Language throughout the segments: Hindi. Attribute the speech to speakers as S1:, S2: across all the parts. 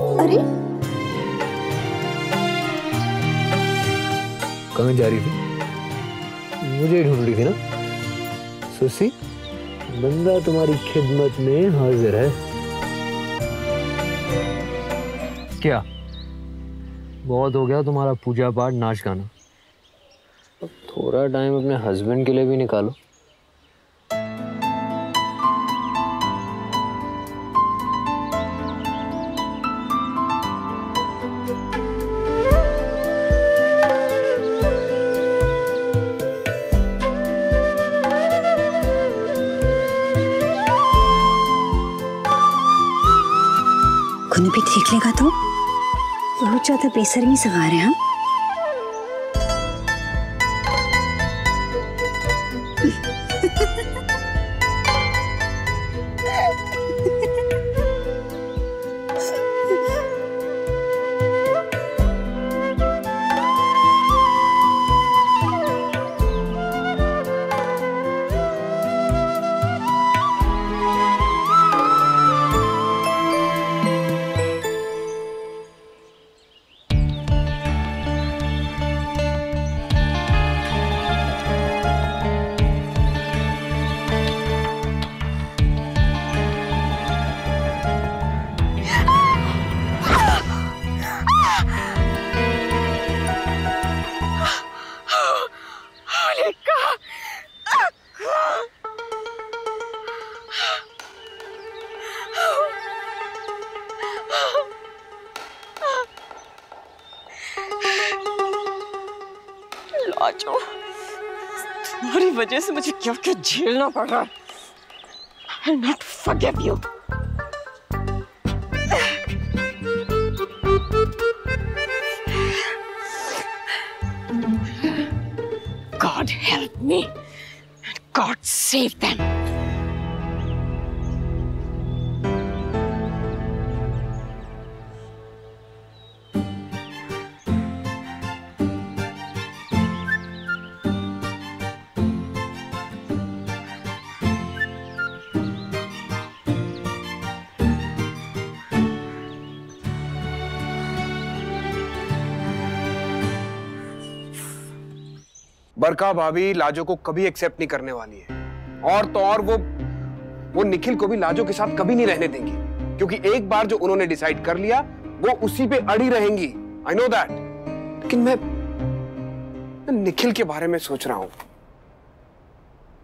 S1: अरे
S2: कहाँ जा रही थी? मुझे ढूंढ रही थी ना सुसी? बंदा तुम्हारी खिदमत में हाजिर है। क्या बहुत हो गया तुम्हारा पूजा पाठ नाच गाना? अब थोड़ा टाइम अपने हस्बैंड के लिए भी निकालो।
S1: खुद भी ठीक लेगा तो बहुत ज्यादा बेसर्मी सवार है हम।
S3: लाजो, तुम्हारी वजह से मुझे क्या क्या झेलना पड़ रहा है। I will not forgive you. God help me and God save them.
S4: बरका भाभी लाजो को कभी एक्सेप्ट नहीं करने वाली है, और तो और वो निखिल को भी लाजो के साथ कभी नहीं रहने देंगी, क्योंकि एक बार जो उन्होंने डिसाइड कर लिया वो उसी पे अड़ी रहेंगी। I know that. लेकिन मैं निखिल के बारे में सोच रहा हूं।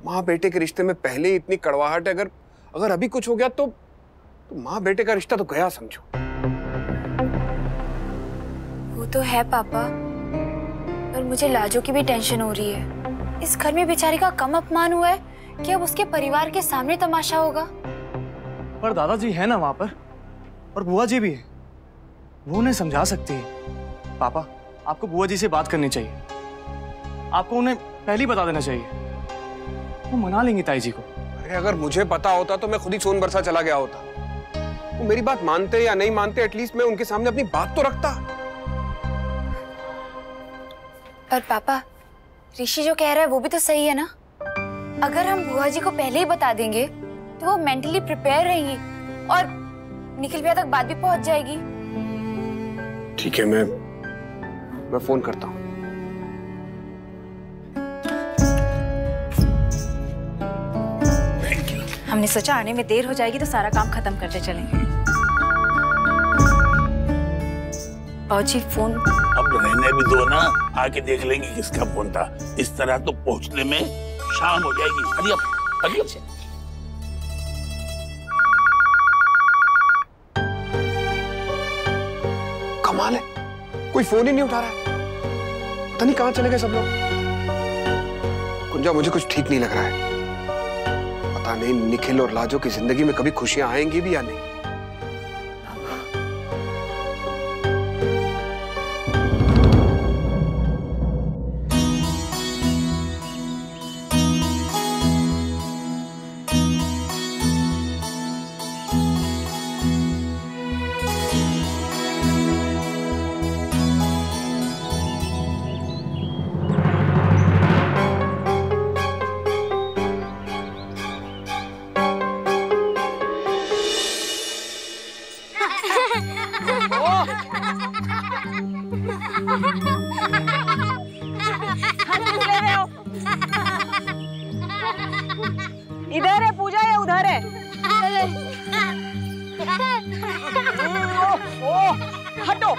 S4: माँ बेटे के रिश्ते में पहले ही इतनी कड़वाहट है, अगर अभी कुछ हो गया तो माँ बेटे का रिश्ता तो गया समझो।
S5: वो तो है पापा, पर मुझे लाजो की भी टेंशन हो रही है। इस घर में बेचारी का कम अपमान हुआ है कि अब उसके परिवार के सामने तमाशा होगा।
S6: पर दादाजी है ना वहां पर, और बुआ जी भी है, वो उन्हें समझा सकती है। पापा, आपको बुआ जी से बात करनी चाहिए। आपको उन्हें पहले ही बता देना चाहिए, वो मना लेंगी ताई जी को।
S4: अरे अगर मुझे पता होता तो मैं खुद ही सोन बरसा चला गया होता। वो मेरी बात मानते या नहीं मानते, एटलीस्ट मैं उनके सामने अपनी बात तो रखता।
S5: पर पापा, ऋषि जो कह रहा है वो भी तो सही है ना। अगर हम बुआ जी को पहले ही बता देंगे तो वो मेंटली प्रिपेयर रहेंगी और निखिल भैया तक बात भी पहुंच जाएगी।
S4: ठीक है, मैं फोन करता हूँ।
S5: हमने सोचा आने में देर हो जाएगी तो सारा काम खत्म करते चलेंगे। जी फोन
S7: अब रहने भी दो ना, आके देख लेंगे किसका फोन था। इस तरह तो पहुंचने में शाम हो जाएगी। हरी अब
S4: कमाल है, कोई फोन ही नहीं उठा रहा है। पता नहीं कहां चले गए सब लोग। कुंजा, मुझे कुछ ठीक नहीं लग रहा है। पता नहीं निखिल और लाजो की जिंदगी में कभी खुशियां आएंगी भी या नहीं।
S3: इधर है पूजा या उधर है? ओ, हटो।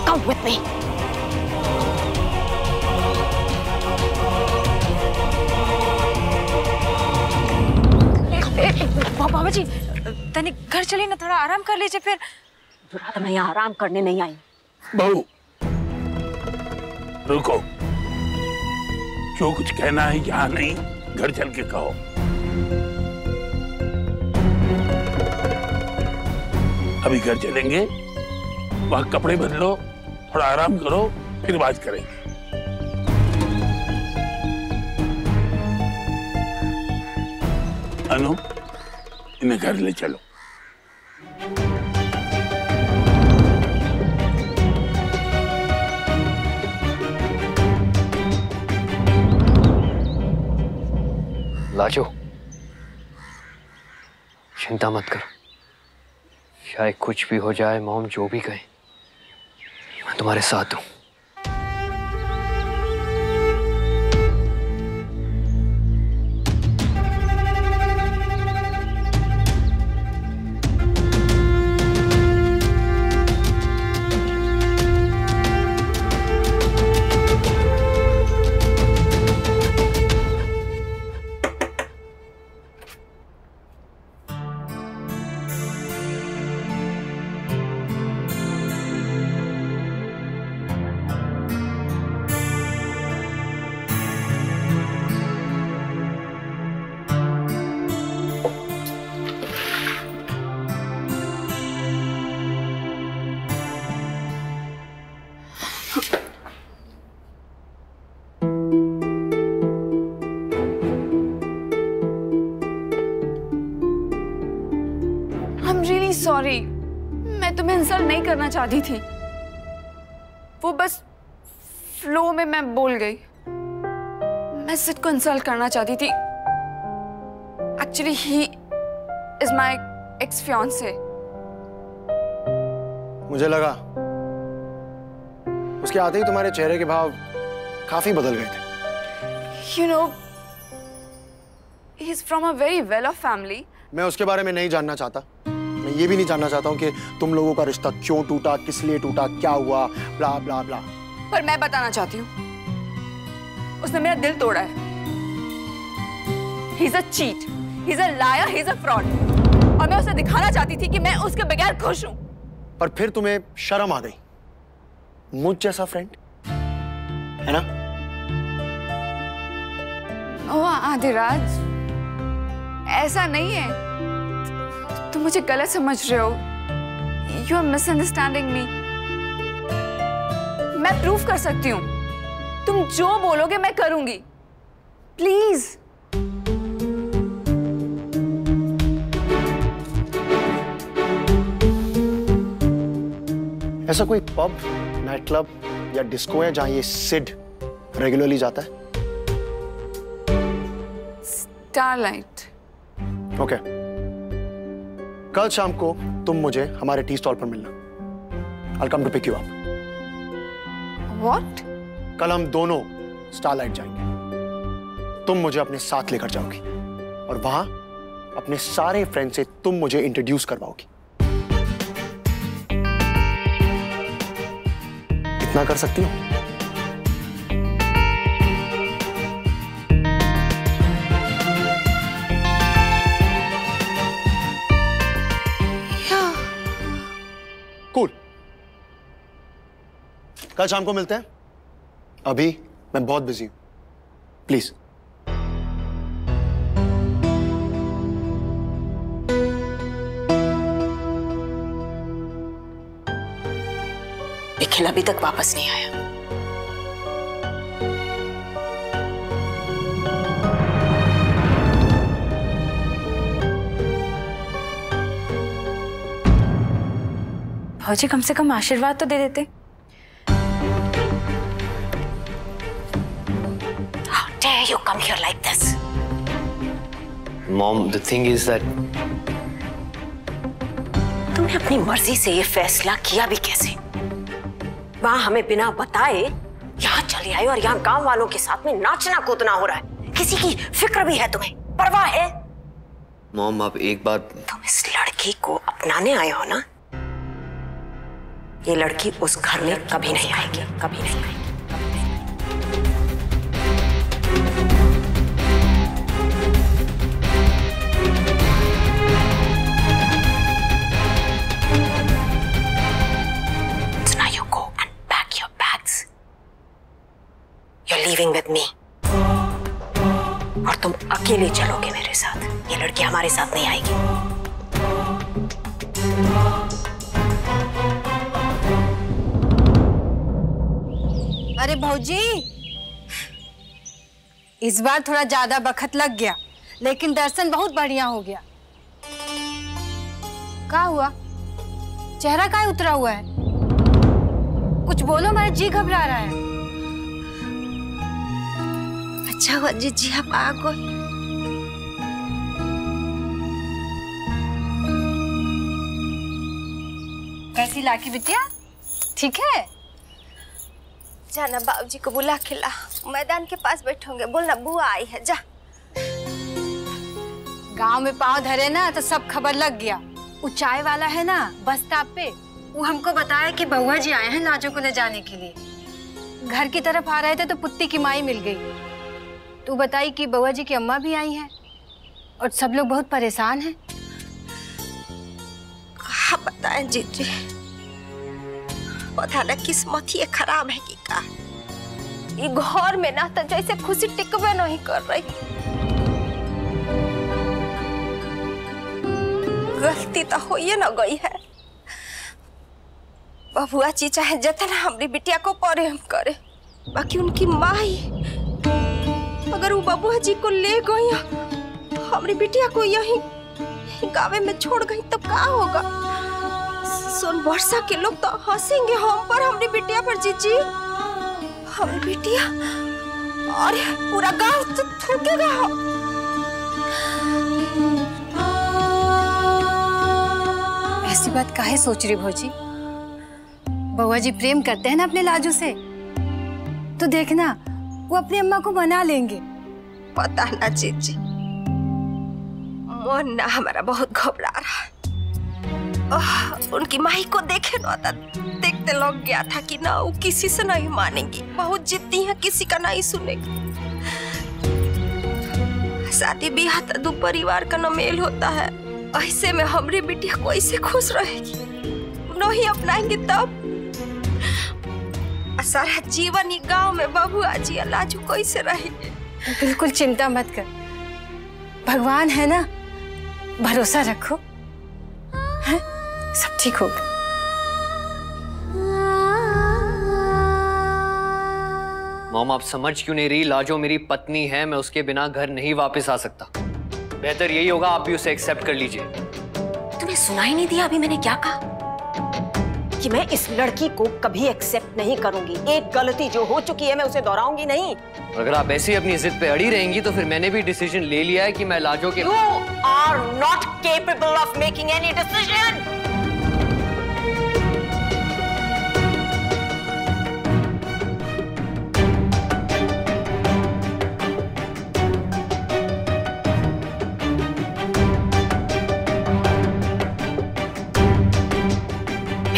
S5: Come with me. बाबा जी, तनिक घर चलिए ना, थोड़ा आराम कर लीजिए फिर।
S3: रात में यहाँ आराम करने नहीं आई।
S7: बहू रुको, जो कुछ कहना है यहाँ नहीं, घर चल के कहो। अभी घर चलेंगे, वहां कपड़े बदलो, थोड़ा आराम करो, फिर बात करेंगे। अनु, इन्हें घर ले चलो।
S2: लाजो, चिंता मत करो, चाहे कुछ भी हो जाए, मॉम जो भी कहे, मैं तुम्हारे साथ हूं।
S5: सॉरी, मैं तुम्हें इंसल्ट नहीं करना चाहती थी, वो बस फ्लो में मैं बोल गई। मैं सिड को इंसल्ट करना चाहती थी। Actually he is my ex fiance.
S6: मुझे लगा उसके आते ही तुम्हारे चेहरे के भाव काफी बदल गए थे।
S5: You know, he's from a very well-off family.
S6: मैं उसके बारे में नहीं जानना चाहता। मैं ये भी नहीं जानना चाहता हूँ कि तुम लोगों का रिश्ता क्यों टूटा, किस लिए टूटा, क्या हुआ, ब्ला ब्ला ब्ला।
S5: पर मैं बताना चाहती हूँ, उसने मेरा दिल तोड़ा है। He's a cheat, he's a liar, he's a fraud. और मैं उसे दिखाना चाहती थी कि मैं उसके बगैर खुश हूँ।
S6: पर फिर तुम्हें शर्म आ गई, मुझ जैसा फ्रेंड, है ना?
S5: ओह आदिराज, ऐसा नहीं है। तुम मुझे गलत समझ रहे हो। You are misunderstanding me. मैं प्रूफ कर सकती हूँ। तुम जो बोलोगे मैं करूंगी। प्लीज।
S6: ऐसा कोई पब, नाइट क्लब या डिस्को है जहां ये सिड रेगुलरली जाता है?
S5: स्टारलाइट।
S6: ओके। कल शाम को तुम मुझे हमारे टी स्टॉल पर मिलना। I'll come to pick you up.
S5: What?
S6: कल हम दोनों स्टारलाइट जाएंगे। तुम मुझे अपने साथ लेकर जाओगी और वहां अपने सारे फ्रेंड से तुम मुझे इंट्रोड्यूस करवाओगी। इतना कर सकती हो? कूल। कल शाम को मिलते हैं। अभी मैं बहुत बिजी हूं, प्लीज।
S3: निखिल अभी तक वापस नहीं आया।
S5: भौजी कम से कम आशीर्वाद तो दे देते।
S3: How dare you come here like this?
S2: Mom, the thing is that
S3: तुमने अपनी मर्जी से ये फैसला किया भी कैसे? वहां हमें बिना बताए यहाँ चले आए और यहाँ गांव वालों के साथ में नाचना कूदना हो रहा है। किसी की फिक्र भी है तुम्हें? परवाह है?
S2: मॉम, आप एक बात।
S3: तुम इस लड़की को अपनाने आए हो ना? ये लड़की उस घर में कभी नहीं आएगी, कभी नहीं आएगी। So now you go and pack your bags. You're leaving with me. और तुम अकेले चलोगे मेरे साथ। ये लड़की हमारे साथ नहीं आएगी।
S8: अरे भौजी, इस बार थोड़ा ज्यादा बखत लग गया, लेकिन दर्शन बहुत बढ़िया हो गया। क्या हुआ? चेहरा क्या उतरा हुआ है? कुछ बोलो, मेरा जी घबरा रहा है।
S3: अच्छा हुआ जीजी आप आ गए।
S8: कैसी लाकी बिटिया, ठीक है?
S9: जाना बाबूजी को बुला के ला, मैदान के पास बैठोगे। बोलना बुआ आई है, जा।
S8: गांव में पांव धरे ना तो सब खबर लग गया। वो चाय वाला है ना बस स्टॉप पे, वो हमको बताया कि बउआ जी आए हैं लाजो को ले जाने के लिए। घर की तरफ आ रहे थे तो पुत्ती की माई मिल गई। तो बताई कि बउआ जी की अम्मा भी आई हैं और सब लोग बहुत परेशान हैं।
S9: कहा बताएं जीजी, पता न किस्मत ये खराब है कि का। ये घर में ना तो जैसे खुशी टिकबे नहीं कर रही। गलती तो हो ये न गई है। बबुआ जी चाहे जितना हमारी बिटिया को प्रेम करे, बाकी उनकी माई अगर वो बबुआ जी को ले गई, हमारी बिटिया को यहीं गाँव में छोड़ गई तो क्या होगा? सोन वर्षा के लोग तो हंसेंगे हम पर, हमारी बिटिया पर जीजी। हमारी बिटिया और पूरा गांव तो थूकेगा।
S8: ऐसी बात काहे सोच रही भौजी? बउआ जी प्रेम करते हैं ना अपने लाजू से, तो देखना वो अपनी अम्मा को मना लेंगे।
S9: पता ना जीजी, मन ना हमारा बहुत घबरा रहा है। उनकी माई को देखे ना देखते लग गया था कि ना वो किसी से नहीं मानेंगी, बहुत जिद्दी है, किसी का नहीं सुनेगी। शादी ब्याह तो दो परिवार का न मेल होता है। ऐसे में हमारी बिटिया को ऐसे खुश रहेगी, नहीं अपनाएंगे तब सारा जीवन ये गांव में बबुआ जी लाजू कैसे रहेंगे?
S8: बिल्कुल चिंता मत कर, भगवान है ना, भरोसा रखो, है? सब ठीक होगा।
S2: मॉम, आप समझ क्यों नहीं रही? लाजो मेरी पत्नी है, मैं उसके बिना घर नहीं वापस आ सकता। बेहतर यही होगा आप भी उसे एक्सेप्ट कर लीजिए।
S3: तुम्हें सुना ही नहीं दिया अभी मैंने क्या कहा? कि मैं इस लड़की को कभी एक्सेप्ट नहीं करूंगी। एक गलती जो हो चुकी है मैं उसे दोहराऊंगी नहीं।
S2: अगर आप ऐसे ही अपनी जिद पे अड़ी रहेंगी तो फिर मैंने भी डिसीजन ले लिया है कि मैं लाजो के।
S3: You are not capable of making any decision.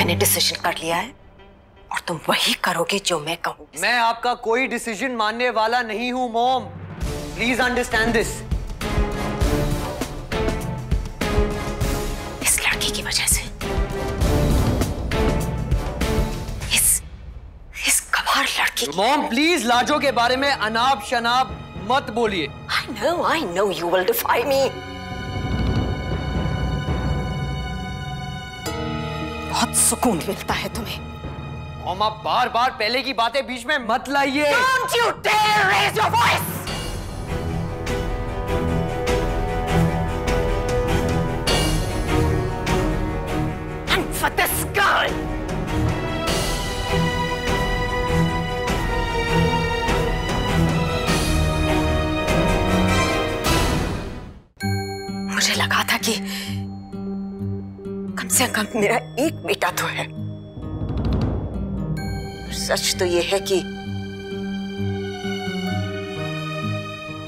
S3: मैंने डिसीजन कर लिया है और तुम वही करोगे जो मैं कहूँ।
S2: मैं आपका कोई डिसीजन मानने वाला नहीं हूं मॉम, प्लीज अंडरस्टैंड दिस।
S3: इस लड़की की वजह से, इस गवार लड़की।
S2: मॉम प्लीज लाजो के बारे में अनाप शनाप मत बोलिए।
S3: I know you will defy me. बहुत सुकून मिलता है तुम्हें।
S2: मॉम आप बार बार पहले की बातें बीच में मत लाइए।
S3: Don't you dare raise your voice. And for this girl. मुझे लगा था कि कम से कम मेरा एक बेटा तो है। सच तो यह है कि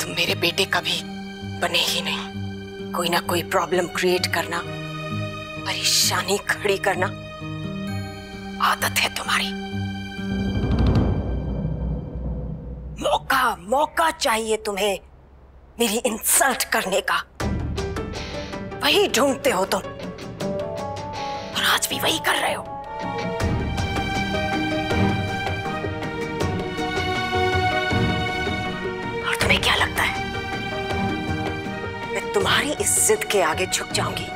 S3: तुम मेरे बेटे कभी बने ही नहीं। कोई ना कोई प्रॉब्लम क्रिएट करना, परेशानी खड़ी करना आदत है तुम्हारी। मौका चाहिए तुम्हें मेरी इंसल्ट करने का, वही ढूंढते हो तुम और आज भी वही कर रहे हो। और तुम्हें क्या लगता है मैं तुम्हारी इस जिद के आगे झुक जाऊंगी?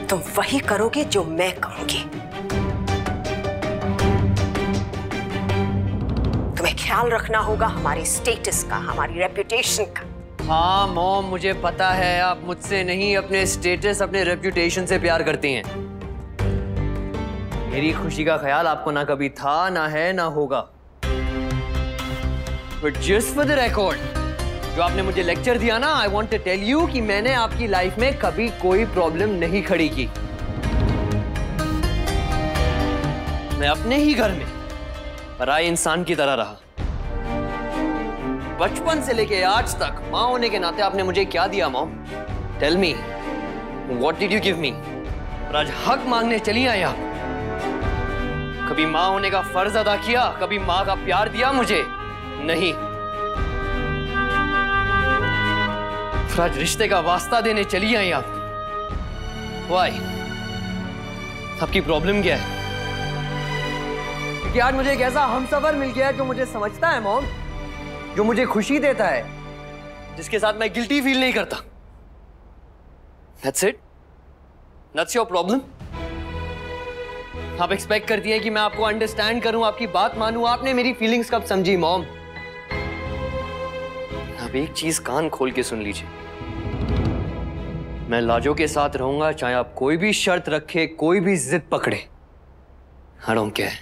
S3: तुम वही करोगे जो मैं कहूंगी। तुम्हें ख्याल रखना होगा हमारे स्टेटस का, हमारी रेपुटेशन का।
S2: हाँ मॉम मुझे पता है आप मुझसे नहीं अपने स्टेटस अपने रेप्यूटेशन से प्यार करती हैं। मेरी खुशी का ख्याल आपको ना कभी था, ना है, ना होगा। But just for the record, जो आपने मुझे लेक्चर दिया ना, I want to tell you कि मैंने आपकी लाइफ में कभी कोई प्रॉब्लम नहीं खड़ी की। मैं अपने ही घर में पराये इंसान की तरह रहा। बचपन से लेके आज तक माँ होने के नाते आपने मुझे क्या दिया mom? Tell me, what did you give me? और आज हक मांगने चली आई आप। कभी माँ होने का फर्ज अदा किया? कभी माँ का प्यार दिया मुझे? नहीं। फिर आज रिश्ते का वास्ता देने चली आई आप। व्हाई? आपकी प्रॉब्लम क्या है? कि आज मुझे एक ऐसा हमसफर मिल गया है जो मुझे समझता है मॉम, जो मुझे खुशी देता है, जिसके साथ मैं गिल्टी फील नहीं करता। That's it? That's your problem? आप एक्सपेक्ट करती हैं कि मैं आपको अंडरस्टैंड करूं, आपकी बात मानूं। आपने मेरी फीलिंग्स कब समझी मॉम? अब एक चीज कान खोल के सुन लीजिए, मैं लाजो के साथ रहूंगा चाहे आप कोई भी शर्त रखे, कोई भी जिद पकड़े। I don't care.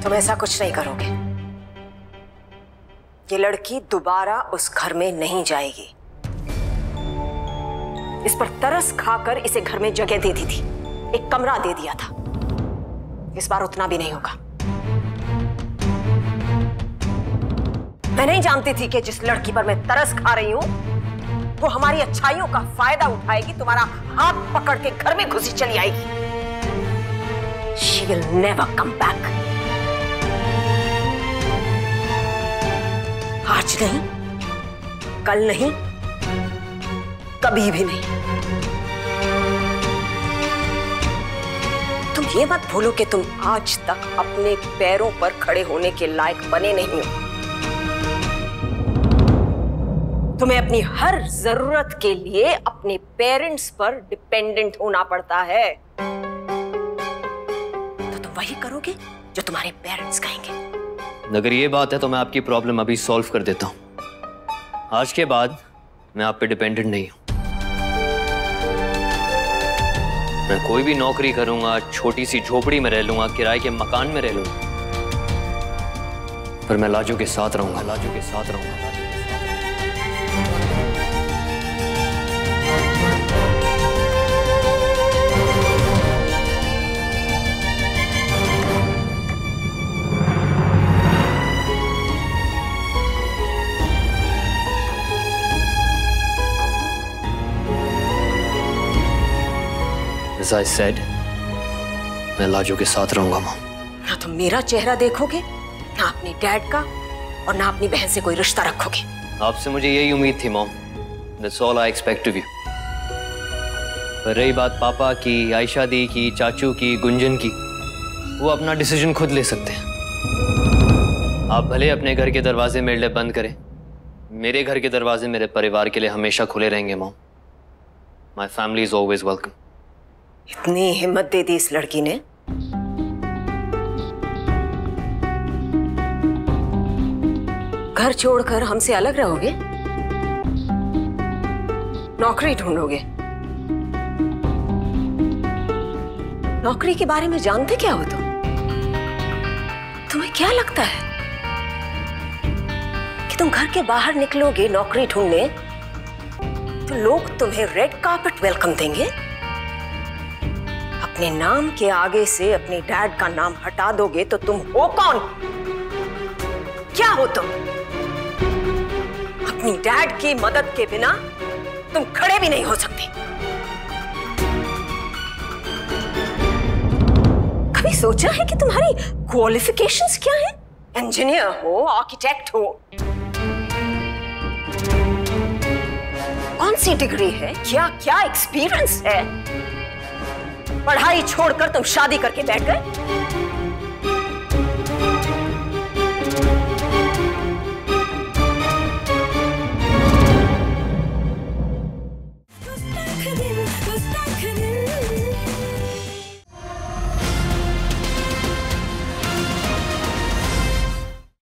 S3: तुम ऐसा कुछ नहीं करोगे। ये लड़की दोबारा उस घर में नहीं जाएगी। इस पर तरस खाकर इसे घर में जगह दे दी थी, एक कमरा दे दिया था। इस बार उतना भी नहीं होगा। मैं नहीं जानती थी कि जिस लड़की पर मैं तरस खा रही हूं वो हमारी अच्छाइयों का फायदा उठाएगी, तुम्हारा हाथ पकड़ के घर में घुसी चली आएगी। She will never come back. आज नहीं, कल नहीं, कभी भी नहीं। तुम ये मत भूलो कि तुम आज तक अपने पैरों पर खड़े होने के लायक बने नहीं हो। तुम्हें अपनी हर जरूरत के लिए अपने पेरेंट्स पर डिपेंडेंट होना पड़ता है। तो तुम वही करोगे जो तुम्हारे पेरेंट्स कहेंगे।
S2: अगर ये बात है तो मैं आपकी प्रॉब्लम अभी सॉल्व कर देता हूं। आज के बाद मैं आप पे डिपेंडेंट नहीं हूं। मैं कोई भी नौकरी करूंगा, छोटी सी झोपड़ी में रह लूंगा, किराए के मकान में रह लूंगा, पर मैं लाजो के साथ रहूंगा, लाजो के साथ रहूंगा। As I said, मैं लाजो के साथ रहूंगा मॉम।
S3: ना तुम मेरा चेहरा देखोगे, ना अपने डैड का, और ना अपनी बहन से कोई रिश्ता रखोगे।
S2: आपसे मुझे यही उम्मीद थी mom. That's all I expect of you. पर रही बात पापा की, आयशा दी की, चाचू की, गुंजन की, वो अपना डिसीजन खुद ले सकते हैं। आप भले अपने घर के दरवाजे मेरे लिए बंद करें, मेरे घर के दरवाजे मेरे परिवार के लिए हमेशा खुले रहेंगे mom. My family is always welcome.
S3: इतनी हिम्मत दे दी इस लड़की ने। घर छोड़कर हमसे अलग रहोगे, नौकरी ढूंढोगे। नौकरी के बारे में जानते क्या हो तुम? तुम्हें क्या लगता है कि तुम घर के बाहर निकलोगे नौकरी ढूंढने तो लोग तुम्हें रेड कार्पेट वेलकम देंगे? अपने नाम के आगे से अपने डैड का नाम हटा दोगे तो तुम हो कौन? क्या हो तुम? अपनी डैड की मदद के बिना तुम खड़े भी नहीं हो सकते। कभी सोचा है कि तुम्हारी क्वालिफिकेशंस क्या हैं? इंजीनियर हो, आर्किटेक्ट हो, कौन सी डिग्री है, क्या क्या एक्सपीरियंस है? पढ़ाई छोड़कर तुम शादी करके बैठ गए।